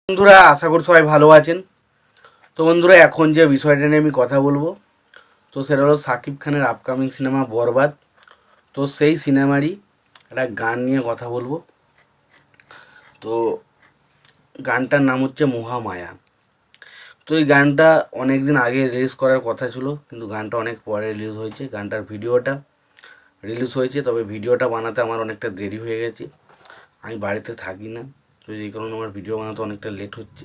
বন্ধুরা, আশা করি সবাই ভালো আছেন। তো বন্ধুরা, এখন যে বিষয়টা নিয়ে আমি কথা বলবো, তো সেটা হলো শাকিব খানের আপকামিং সিনেমা বরবাদ। তো সেই সিনেমারই একটা গান নিয়ে কথা বলবো। তো গানটার নাম হচ্ছে মহামায়া। তো এই গানটা অনেক দিন আগে রিলিজ করার কথা ছিল, কিন্তু গানটা অনেক পরে রিলিজ হয়েছে। গানটার ভিডিওটা রিলিজ হয়েছে, তবে ভিডিওটা বানাতে আমার অনেকটা দেরি হয়ে গেছে। আমি বাড়িতে থাকি না, তো এই কারণে আমার ভিডিও বানাতে অনেকটা লেট হচ্ছে।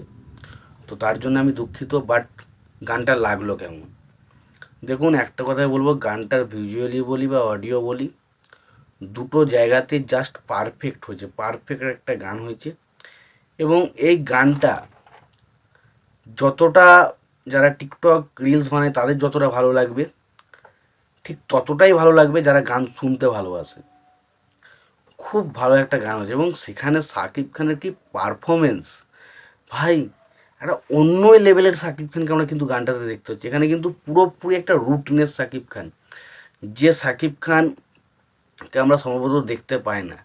তো তার জন্য আমি দুঃখিত। বাট গানটা লাগলো কেমন দেখুন, একটা কথাই বলবো, গানটার ভিজুয়ালি বলি বা অডিও বলি, দুটো জায়গাতে জাস্ট পারফেক্ট হয়েছে। পারফেক্ট একটা গান হয়েছে। এবং এই গানটা যতটা যারা টিকটক রিলস বানায় তাদের যতটা ভালো লাগবে, ঠিক ততটাই ভালো লাগবে যারা গান শুনতে ভালোবাসে। খুব ভালো একটা গান হয়েছে, এবং সেখানে শাকিব খানের কি পারফরমেন্স! ভাই, একটা অন্য লেভেলের শাকিব খানকে আমরা কিন্তু গানটাতে দেখতে হচ্ছে। এখানে কিন্তু পুরোপুরি একটা রুটনেস শাকিব খান, যে শাকিব খানকে আমরা সম্ভবত দেখতে পাই না।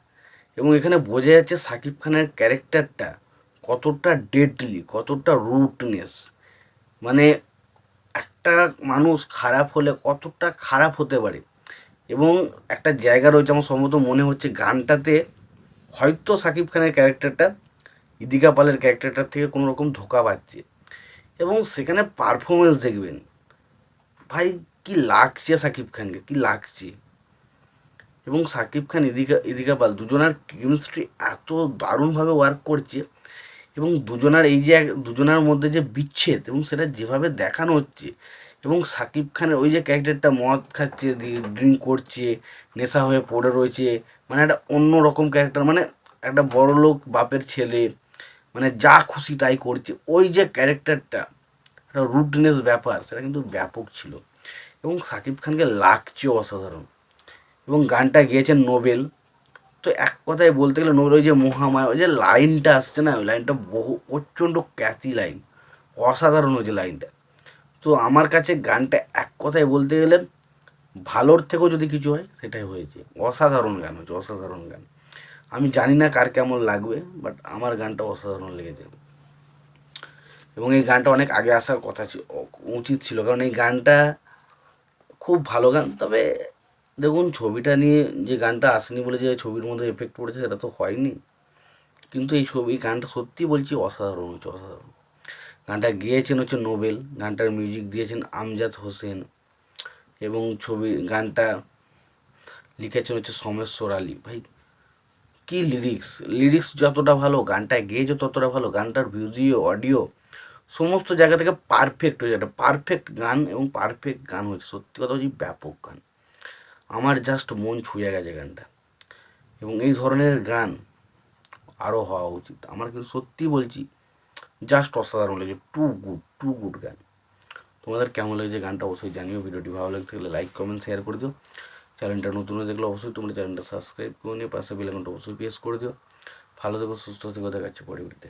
এবং এখানে বোঝা যাচ্ছে শাকিব খানের ক্যারেক্টারটা কতটা ডেডলি, কতটা রুটনেস। মানে একটা মানুষ খারাপ হলে কতটা খারাপ হতে পারে। এবং একটা জায়গা রয়েছে, আমার সম্ভবত মনে হচ্ছে গানটাতে হয়তো শাকিব খানের ক্যারেক্টারটা ইদিকা পালের ক্যারেক্টারটার থেকে কোনো রকম ধোঁকা পাচ্ছে। এবং সেখানে পারফরমেন্স দেখবেন ভাই, কি লাগছে শাকিব খানকে, কি লাগছে। এবং শাকিব খান ইদিকা পাল দুজনার কেমিস্ট্রি এত দারুণভাবে ওয়ার্ক করছে। এবং দুজনার এই যে দুজনার মধ্যে যে বিচ্ছেদ, এবং সেটা যেভাবে দেখানো হচ্ছে। এবং শাকিব খানের ওই যে ক্যারেক্টারটা মদ খাচ্ছে, ড্রিঙ্ক করছে, নেশা হয়ে পড়ে রয়েছে, মানে একটা অন্য রকম ক্যারেক্টার, মানে একটা বড়লোক বাপের ছেলে, মানে যা খুশি তাই করছে। ওই যে ক্যারেক্টারটা, একটা রুডনেস ব্যাপার, সেটা কিন্তু ব্যাপক ছিল। এবং শাকিব খানকে লাগছে অসাধারণ। এবং গানটা গেয়েছেন নোবেল। তো এক কথায় বলতে গেলে নোবেল, ওই যে মহামায়া, ওই যে লাইনটা আসছে না, ওই লাইনটা বহু প্রচণ্ড ক্যাচি লাইন, অসাধারণ হয়েছে লাইনটা। তো আমার কাছে গানটা এক কথায় বলতে গেলে ভালোর থেকেও যদি কিছু হয় সেটাই হয়েছে। অসাধারণ গান হয়েছে, অসাধারণ গান। আমি জানি না কার কেমন লাগবে, বাট আমার গানটা অসাধারণ লেগেছে। এবং এই গানটা অনেক আগে আসার কথা ছিল, উচিত ছিল, কারণ এই গানটা খুব ভালো গান। তবে দেখুন, ছবিটা নিয়ে যে গানটা আসেনি বলে যে ছবির মধ্যে এফেক্ট পড়েছে, সেটা তো হয়নি। কিন্তু এই গানটা সত্যি বলছি অসাধারণ হচ্ছে, অসাধারণ। গানটা গেয়েছেন হচ্ছে নোবেল, গানটার মিউজিক দিয়েছেন আমজাদ হোসেন, এবং গানটা লিখেছেন হচ্ছে সোমেশ্বর আলী। ভাই, কি লিরিক্স! লিরিক্স যতটা ভালো, গানটা গেয়েছে ততটা ভালো। গানটার ভিডিও, অডিও, সমস্ত জায়গা থেকে পারফেক্ট হয়েছে। একটা পারফেক্ট গান, এবং পারফেক্ট গান হয়েছে। সত্যি কথা হচ্ছে ব্যাপক গান। আমার জাস্ট মন ছুঁয়ে গেছে গানটা। এবং এই ধরনের গান আরও হওয়া উচিত। আমার কিন্তু সত্যি বলছি, জাস্ট অসাধারণ লেগেছে। টু গুড, টু গুড গান। তোমাদের কেমন লেগেছে গানটা অবশ্যই জানিও। ভিডিওটি ভালো লাগতে গেলে লাইক, কমেন্ট, শেয়ার করে দিও। চ্যানেলটা নতুন হয়ে দেখলে অবশ্যই তোমরা চ্যানেলটা সাবস্ক্রাইব করে নিও, পাশে বেল আইকনটা অবশ্যই প্রেস করে দিও। ভালো থেকো, সুস্থ থেকো, দেখা যাচ্ছে পরে ভিডিওতে।